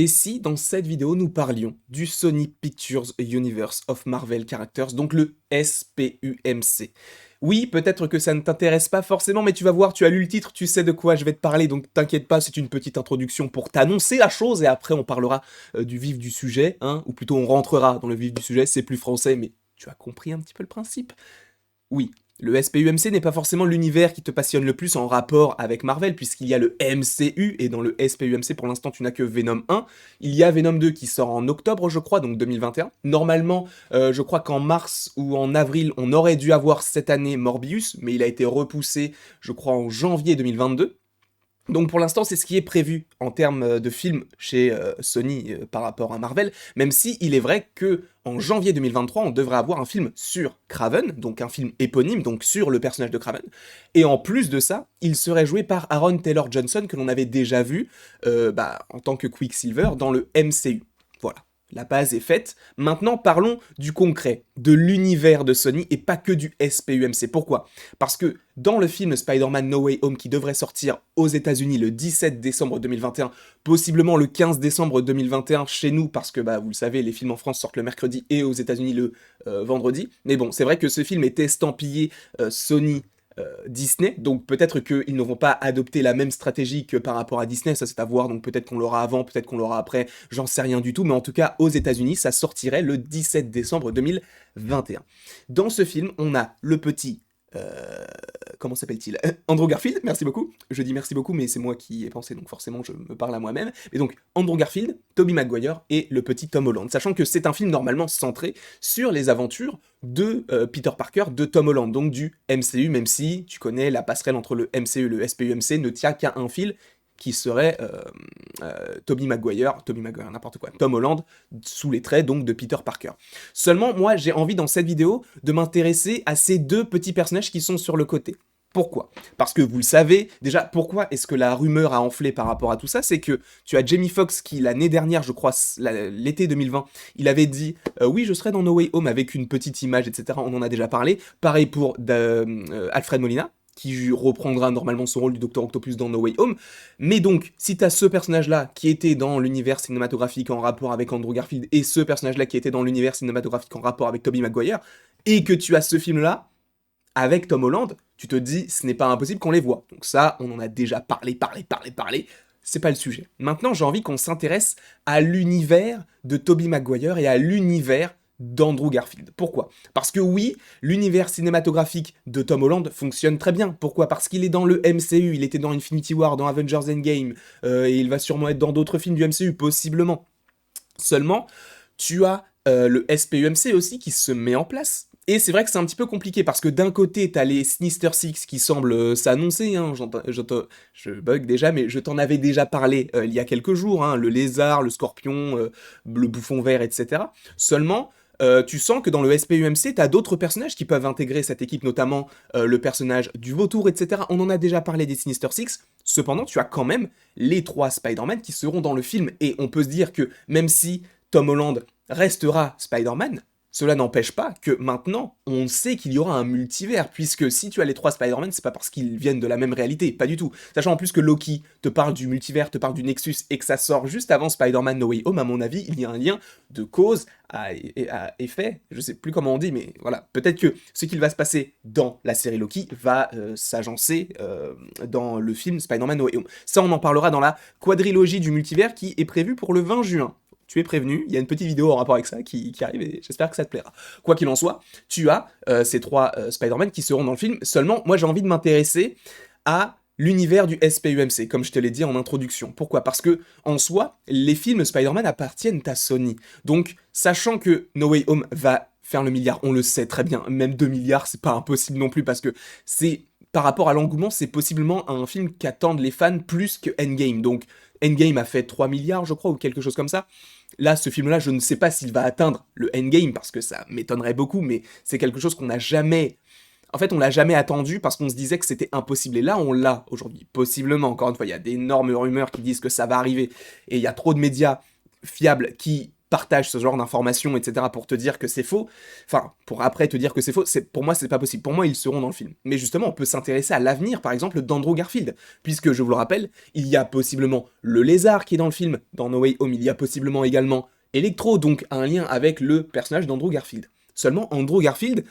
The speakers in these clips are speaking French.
Et si, dans cette vidéo, nous parlions du Sony Pictures Universe of Marvel Characters, donc le SPUMC? Oui, peut-être que ça ne t'intéresse pas forcément, mais tu vas voir, tu as lu le titre, tu sais de quoi je vais te parler, donc t'inquiète pas, c'est une petite introduction pour t'annoncer la chose, et après on parlera du vif du sujet, hein, ou plutôt on rentrera dans le vif du sujet, c'est plus français, mais tu as compris un petit peu le principe? Oui, le SPUMC n'est pas forcément l'univers qui te passionne le plus en rapport avec Marvel, puisqu'il y a le MCU, et dans le SPUMC, pour l'instant, tu n'as que Venom 1. Il y a Venom 2 qui sort en octobre, je crois, donc 2021. Normalement, je crois qu'en mars ou en avril, on aurait dû avoir cette année Morbius, mais il a été repoussé, je crois, en janvier 2022. Donc pour l'instant, c'est ce qui est prévu en termes de films chez Sony par rapport à Marvel, même si il est vrai que en janvier 2023, on devrait avoir un film sur Kraven, donc un film éponyme, donc sur le personnage de Kraven. Et en plus de ça, il serait joué par Aaron Taylor Johnson, que l'on avait déjà vu en tant que Quicksilver dans le MCU. Voilà. La base est faite. Maintenant, parlons du concret, de l'univers de Sony et pas que du SPUMC. Pourquoi? Parce que dans le film Spider-Man No Way Home qui devrait sortir aux États-Unis le 17 décembre 2021, possiblement le 15 décembre 2021 chez nous, parce que vous le savez, les films en France sortent le mercredi et aux États-Unis le vendredi. Mais bon, c'est vrai que ce film est estampillé Sony. Disney, donc peut-être qu'ils n'auront pas adopté la même stratégie que par rapport à Disney, ça c'est à voir, donc peut-être qu'on l'aura avant, peut-être qu'on l'aura après, j'en sais rien du tout, mais en tout cas aux États-Unis, ça sortirait le 17 décembre 2021. Dans ce film, on a le petit comment s'appelle-t-il? Andrew Garfield, merci beaucoup. Je dis merci beaucoup, mais c'est moi qui ai pensé, donc forcément je me parle à moi-même. Et donc Andrew Garfield, Tobey Maguire et le petit Tom Holland, sachant que c'est un film normalement centré sur les aventures de Peter Parker, de Tom Holland, donc du MCU, même si tu connais la passerelle entre le MCU et le SPUMC ne tient qu'à un fil, qui serait Tobey Maguire, n'importe quoi, Tom Holland, sous les traits donc de Peter Parker. Seulement, moi, j'ai envie dans cette vidéo de m'intéresser à ces deux petits personnages qui sont sur le côté. Pourquoi? Parce que vous le savez, déjà, pourquoi est-ce que la rumeur a enflé par rapport à tout ça? C'est que tu as Jamie Foxx qui, l'année dernière, je crois, l'été 2020, il avait dit oui, je serai dans No Way Home avec une petite image, etc. On en a déjà parlé. Pareil pour Alfred Molina, qui reprendra normalement son rôle du Docteur Octopus dans No Way Home. Mais donc, si t'as ce personnage-là qui était dans l'univers cinématographique en rapport avec Andrew Garfield, et ce personnage-là qui était dans l'univers cinématographique en rapport avec Tobey Maguire, et que tu as ce film-là, avec Tom Holland, tu te dis, ce n'est pas impossible qu'on les voit. Donc ça, on en a déjà parlé, c'est pas le sujet. Maintenant, j'ai envie qu'on s'intéresse à l'univers de Tobey Maguire et à l'univers d'Andrew Garfield. Pourquoi? Parce que oui, l'univers cinématographique de Tom Holland fonctionne très bien. Pourquoi? Parce qu'il est dans le MCU, il était dans Infinity War, dans Avengers Endgame, et il va sûrement être dans d'autres films du MCU, possiblement. Seulement, tu as le SPUMC aussi qui se met en place. Et c'est vrai que c'est un petit peu compliqué parce que d'un côté, t'as les Sinister Six qui semblent s'annoncer, hein, je bug déjà, mais je t'en avais déjà parlé il y a quelques jours, hein, le lézard, le scorpion, le bouffon vert, etc. Seulement, tu sens que dans le SPUMC, t'as d'autres personnages qui peuvent intégrer cette équipe, notamment le personnage du vautour, etc. On en a déjà parlé des Sinister Six. Cependant, tu as quand même les 3 Spider-Man qui seront dans le film. Et on peut se dire que même si Tom Holland restera Spider-Man, cela n'empêche pas que maintenant, on sait qu'il y aura un multivers, puisque si tu as les 3 Spider-Man, c'est pas parce qu'ils viennent de la même réalité, pas du tout. Sachant en plus que Loki te parle du multivers, te parle du Nexus, et que ça sort juste avant Spider-Man No Way Home, à mon avis, il y a un lien de cause à effet, je sais plus comment on dit, mais voilà, peut-être que ce qu'il va se passer dans la série Loki va s'agencer dans le film Spider-Man No Way Home. Ça, on en parlera dans la quadrilogie du multivers qui est prévue pour le 20 juin. Tu es prévenu, il y a une petite vidéo en rapport avec ça qui arrive et j'espère que ça te plaira. Quoi qu'il en soit, tu as ces 3 Spider-Man qui seront dans le film. Seulement, moi j'ai envie de m'intéresser à l'univers du SPUMC, comme je te l'ai dit en introduction. Pourquoi? Parce que, en soi, les films Spider-Man appartiennent à Sony. Donc, sachant que No Way Home va faire le milliard, on le sait très bien, même 2 milliards, c'est pas impossible non plus, parce que c'est, par rapport à l'engouement, c'est possiblement un film qu'attendent les fans plus que Endgame. Donc, Endgame a fait 3 milliards, je crois, ou quelque chose comme ça. Là, ce film-là, je ne sais pas s'il va atteindre le Endgame, parce que ça m'étonnerait beaucoup, mais c'est quelque chose qu'on n'a jamais... En fait, on l'a jamais attendu parce qu'on se disait que c'était impossible. Et là, on l'a aujourd'hui. Possiblement, encore une fois, il y a d'énormes rumeurs qui disent que ça va arriver. Et il y a trop de médias fiables qui partagent ce genre d'informations, etc., pour te dire que c'est faux, enfin, pour après te dire que c'est faux, pour moi, c'est pas possible. Pour moi, ils seront dans le film. Mais justement, on peut s'intéresser à l'avenir, par exemple, d'Andrew Garfield, puisque, je vous le rappelle, il y a possiblement le lézard qui est dans le film, dans No Way Home, il y a possiblement également Electro, donc un lien avec le personnage d'Andrew Garfield. Seulement, Andrew Garfield,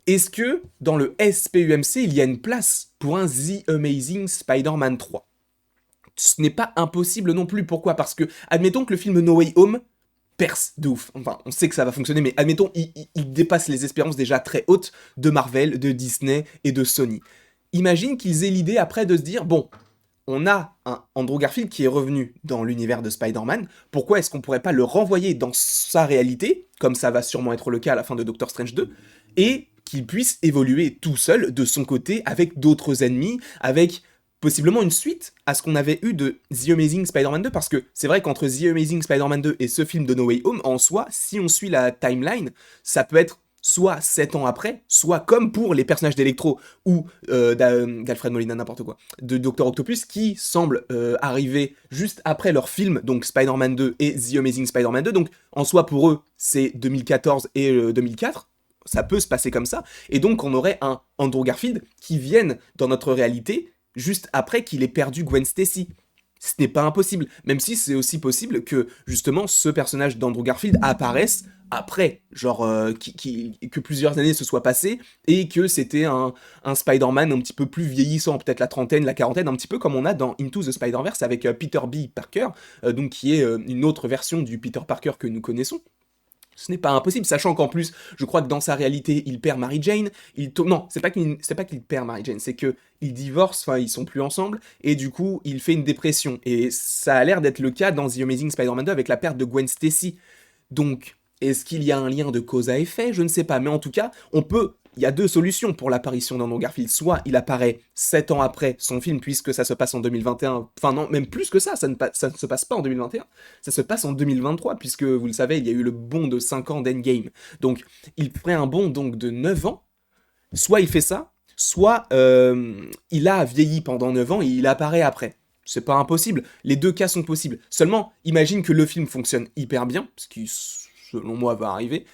est-ce que dans le SPUMC, il y a une place pour un The Amazing Spider-Man 3 ? Ce n'est pas impossible non plus. Pourquoi ? Parce que, admettons que le film No Way Home perce de ouf. Enfin, on sait que ça va fonctionner, mais admettons, il dépasse les espérances déjà très hautes de Marvel, de Disney et de Sony. Imagine qu'ils aient l'idée après de se dire, bon, on a un Andrew Garfield qui est revenu dans l'univers de Spider-Man, pourquoi est-ce qu'on pourrait pas le renvoyer dans sa réalité, comme ça va sûrement être le cas à la fin de Doctor Strange 2, et qu'il puisse évoluer tout seul de son côté avec d'autres ennemis, avec possiblement une suite à ce qu'on avait eu de The Amazing Spider-Man 2, parce que c'est vrai qu'entre The Amazing Spider-Man 2 et ce film de No Way Home, en soi, si on suit la timeline, ça peut être soit 7 ans après, soit comme pour les personnages d'Electro ou d'Alfred Molina, n'importe quoi, de Dr. Octopus, qui semblent arriver juste après leur film, donc Spider-Man 2 et The Amazing Spider-Man 2, donc en soi pour eux, c'est 2014 et 2004, ça peut se passer comme ça, et donc on aurait un Andrew Garfield qui vienne dans notre réalité juste après qu'il ait perdu Gwen Stacy. Ce n'est pas impossible, même si c'est aussi possible que, justement, ce personnage d'Andrew Garfield apparaisse après, genre, que plusieurs années se soient passées, et que c'était un Spider-Man un petit peu plus vieillissant, peut-être la trentaine, la quarantaine, un petit peu comme on a dans Into the Spider-Verse avec Peter B. Parker, donc qui est une autre version du Peter Parker que nous connaissons. Ce n'est pas impossible, sachant qu'en plus, je crois que dans sa réalité, il perd Mary Jane, non, c'est pas qu'il perd Mary Jane, c'est que il divorce, enfin, ils sont plus ensemble, et du coup, il fait une dépression. Et ça a l'air d'être le cas dans The Amazing Spider-Man 2 avec la perte de Gwen Stacy. Donc, est-ce qu'il y a un lien de cause à effet ? Je ne sais pas, mais en tout cas, il y a deux solutions pour l'apparition d'Andrew Garfield. Soit il apparaît 7 ans après son film, puisque ça se passe en 2021. Enfin non, même plus que ça ne se passe pas en 2021. Ça se passe en 2023, puisque vous le savez, il y a eu le bond de 5 ans d'Endgame. Donc il ferait un bond donc, de 9 ans. Soit il fait ça, soit il a vieilli pendant 9 ans et il apparaît après. C'est pas impossible. Les deux cas sont possibles. Seulement, imagine que le film fonctionne hyper bien, ce qui, selon moi, va arriver.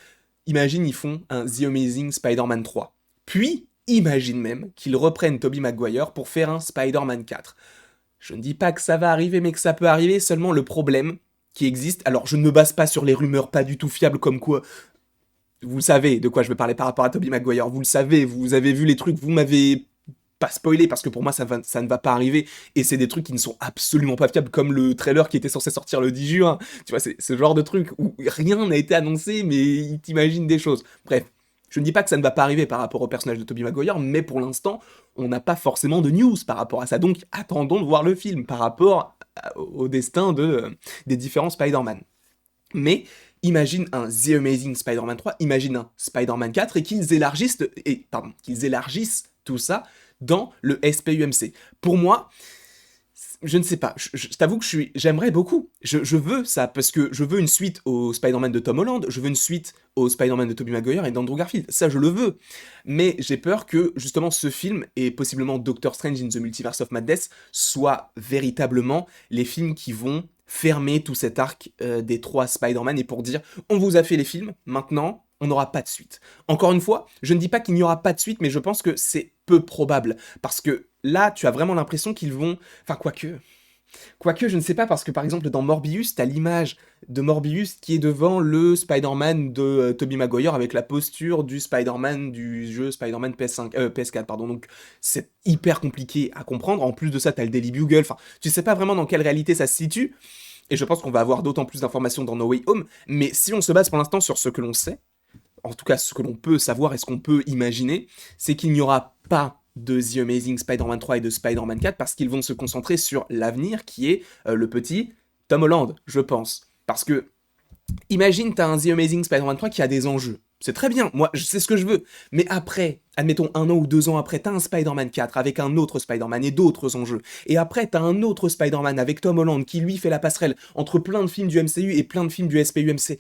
Imagine, ils font un The Amazing Spider-Man 3. Puis, imagine même qu'ils reprennent Tobey Maguire pour faire un Spider-Man 4. Je ne dis pas que ça va arriver, mais que ça peut arriver, seulement le problème qui existe... Alors, je ne me base pas sur les rumeurs pas du tout fiables comme quoi... Vous savez de quoi je veux parler par rapport à Tobey Maguire, vous le savez, vous avez vu les trucs, vous m'avez pas spoilé, parce que pour moi ça ne va pas arriver, et c'est des trucs qui ne sont absolument pas fiables, comme le trailer qui était censé sortir le 10 juin, tu vois, c'est ce genre de truc où rien n'a été annoncé, mais il t'imagine des choses. Bref, je ne dis pas que ça ne va pas arriver par rapport au personnage de Tobey Maguire, mais pour l'instant, on n'a pas forcément de news par rapport à ça, donc attendons de voir le film par rapport au destin des différents Spider-Man. Mais imagine un The Amazing Spider-Man 3, imagine un Spider-Man 4 et qu'ils élargissent tout ça dans le SPUMC. Pour moi, je ne sais pas, je t'avoue que j'aimerais beaucoup, je veux ça, parce que je veux une suite au Spider-Man de Tom Holland, je veux une suite au Spider-Man de Tobey Maguire et d'Andrew Garfield, ça je le veux, mais j'ai peur que justement ce film et possiblement Doctor Strange in the Multiverse of Madness soient véritablement les films qui vont fermer tout cet arc des 3 Spider-Man et pour dire on vous a fait les films, maintenant on n'aura pas de suite. Encore une fois, je ne dis pas qu'il n'y aura pas de suite, mais je pense que c'est peu probable, parce que là, tu as vraiment l'impression qu'ils vont... Enfin, quoique, je ne sais pas, parce que par exemple, dans Morbius, t'as l'image de Morbius qui est devant le Spider-Man de Tobey Maguire avec la posture du Spider-Man du jeu Spider-Man PS4, pardon. Donc, c'est hyper compliqué à comprendre. En plus de ça, t'as le Daily Bugle. Enfin, tu sais pas vraiment dans quelle réalité ça se situe. Et je pense qu'on va avoir d'autant plus d'informations dans No Way Home. Mais si on se base pour l'instant sur ce que l'on sait, en tout cas ce que l'on peut savoir et ce qu'on peut imaginer, c'est qu'il n'y aura pas de The Amazing Spider-Man 3 et de Spider-Man 4 parce qu'ils vont se concentrer sur l'avenir qui est le petit Tom Holland, je pense. Parce que, imagine t'as un The Amazing Spider-Man 3 qui a des enjeux. C'est très bien, moi je sais ce que je veux. Mais après, admettons 1 an ou 2 ans après, t'as un Spider-Man 4 avec un autre Spider-Man et d'autres enjeux. Et après, t'as un autre Spider-Man avec Tom Holland qui lui fait la passerelle entre plein de films du MCU et plein de films du SPUMC.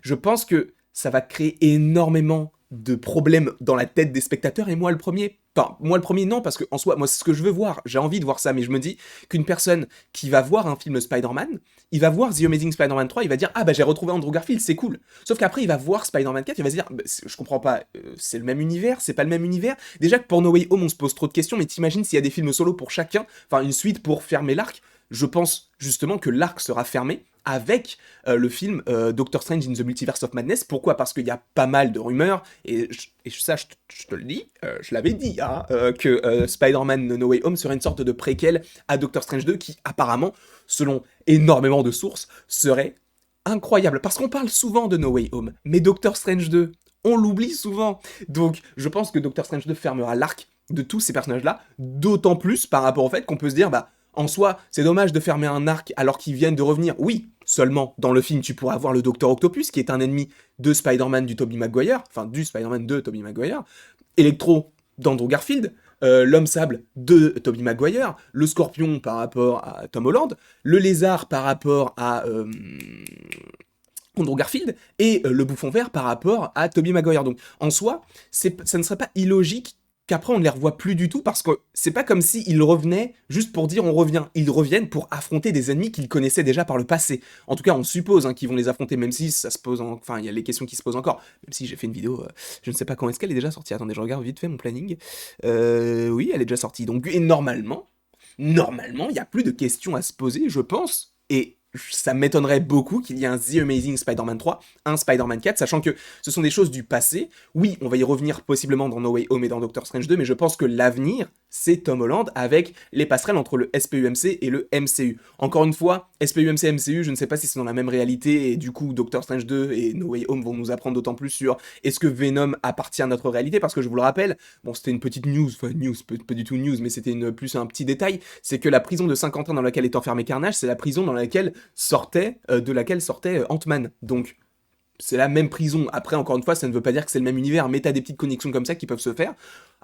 Je pense que ça va créer énormément de problèmes dans la tête des spectateurs, et moi le premier, Enfin, moi le premier non, parce que en soi, moi c'est ce que je veux voir, j'ai envie de voir ça, mais je me dis qu'une personne qui va voir un film Spider-Man, il va voir The Amazing Spider-Man 3, il va dire «Ah bah j'ai retrouvé Andrew Garfield, c'est cool». Sauf qu'après il va voir Spider-Man 4, il va se dire bah, «Je comprends pas, c'est le même univers, c'est pas le même univers». Déjà que pour No Way Home on se pose trop de questions, mais t'imagines s'il y a des films solo pour chacun, enfin une suite pour fermer l'arc, je pense justement que l'arc sera fermé avec le film Doctor Strange in the Multiverse of Madness. Pourquoi? Parce qu'il y a pas mal de rumeurs, et ça je te le dis, je l'avais dit, hein, que Spider-Man No Way Home serait une sorte de préquel à Doctor Strange 2 qui apparemment, selon énormément de sources, serait incroyable. Parce qu'on parle souvent de No Way Home, mais Doctor Strange 2, on l'oublie souvent. Donc je pense que Doctor Strange 2 fermera l'arc de tous ces personnages-là, d'autant plus par rapport au fait qu'on peut se dire, bah, en soi, c'est dommage de fermer un arc alors qu'ils viennent de revenir. Oui, seulement dans le film, tu pourras avoir le Docteur Octopus, qui est un ennemi de Spider-Man du Tobey Maguire, enfin du Spider-Man de Tobey Maguire, Electro d'Andrew Garfield, l'Homme Sable de Tobey Maguire, le Scorpion par rapport à Tom Holland, le Lézard par rapport à Andrew Garfield, et le Bouffon Vert par rapport à Tobey Maguire. Donc en soi, ça ne serait pas illogique qu'après on ne les revoit plus du tout, parce que c'est pas comme s'ils revenaient juste pour dire on revient. Ils reviennent pour affronter des ennemis qu'ils connaissaient déjà par le passé. En tout cas, on suppose qu'ils vont les affronter, même si ça se pose, enfin il y a les questions qui se posent encore. Même si j'ai fait une vidéo, je ne sais pas quand est-ce qu'elle est déjà sortie. Attendez, je regarde vite fait mon planning. Oui, elle est déjà sortie. Donc et normalement, il n'y a plus de questions à se poser, je pense. Et ça m'étonnerait beaucoup qu'il y ait un The Amazing Spider-Man 3, un Spider-Man 4, sachant que ce sont des choses du passé. Oui, on va y revenir possiblement dans No Way Home et dans Doctor Strange 2, mais je pense que l'avenir, c'est Tom Holland avec les passerelles entre le SPUMC et le MCU. Encore une fois, SPUMC MCU, je ne sais pas si c'est dans la même réalité, et du coup Doctor Strange 2 et No Way Home vont nous apprendre d'autant plus sur est-ce que Venom appartient à notre réalité, parce que je vous le rappelle, bon c'était une petite news, enfin news, pas du tout news, mais c'était plus un petit détail, c'est que la prison de Saint-Quentin dans laquelle est enfermé Carnage, c'est la prison dans laquelle de laquelle sortait Ant-Man. Donc c'est la même prison. Après, encore une fois, ça ne veut pas dire que c'est le même univers, mais t'as des petites connexions comme ça qui peuvent se faire.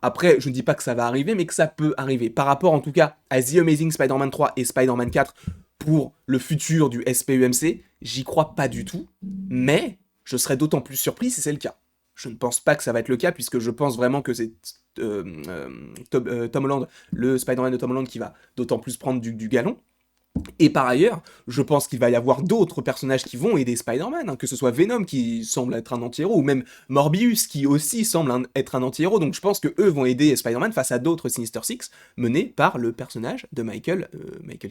Après, je ne dis pas que ça va arriver, mais que ça peut arriver. Par rapport, en tout cas, à The Amazing Spider-Man 3 et Spider-Man 4 pour le futur du SPUMC, j'y crois pas du tout, mais je serais d'autant plus surpris si c'est le cas. Je ne pense pas que ça va être le cas, puisque je pense vraiment que c'est Tom Holland, le Spider-Man de Tom Holland, qui va d'autant plus prendre du galon. Et par ailleurs, je pense qu'il va y avoir d'autres personnages qui vont aider Spider-Man, hein, que ce soit Venom qui semble être un anti-héros, ou même Morbius qui aussi semble être un anti-héros, donc je pense que eux vont aider Spider-Man face à d'autres Sinister Six, menés par le personnage de Michael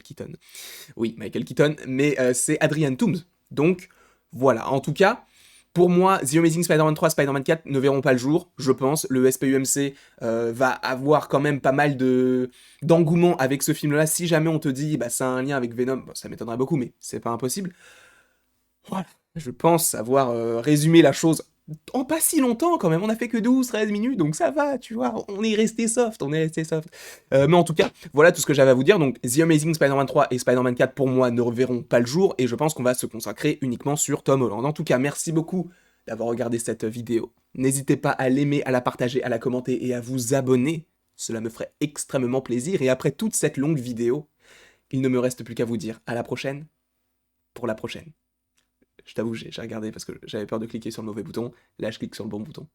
Keaton. Oui, Michael Keaton, mais c'est Adrian Toomes. Donc voilà, en tout cas, pour moi, The Amazing Spider-Man 3, Spider-Man 4 ne verront pas le jour, je pense. Le SPUMC va avoir quand même pas mal d'engouement avec ce film-là. Si jamais on te dit, bah, ça a un lien avec Venom, bon, ça m'étonnerait beaucoup, mais c'est pas impossible. Voilà, je pense avoir résumé la chose en pas si longtemps quand même. On a fait que 12-13 minutes, donc ça va, tu vois. On est resté soft, on est resté soft. Mais en tout cas, voilà tout ce que j'avais à vous dire. Donc, The Amazing Spider-Man 3 et Spider-Man 4, pour moi, ne reverront pas le jour, et je pense qu'on va se consacrer uniquement sur Tom Holland. En tout cas, merci beaucoup d'avoir regardé cette vidéo. N'hésitez pas à l'aimer, à la partager, à la commenter et à vous abonner. Cela me ferait extrêmement plaisir. Et après toute cette longue vidéo, il ne me reste plus qu'à vous dire à la prochaine pour la prochaine. Je t'avoue, j'ai regardé parce que j'avais peur de cliquer sur le mauvais bouton. Là, je clique sur le bon bouton.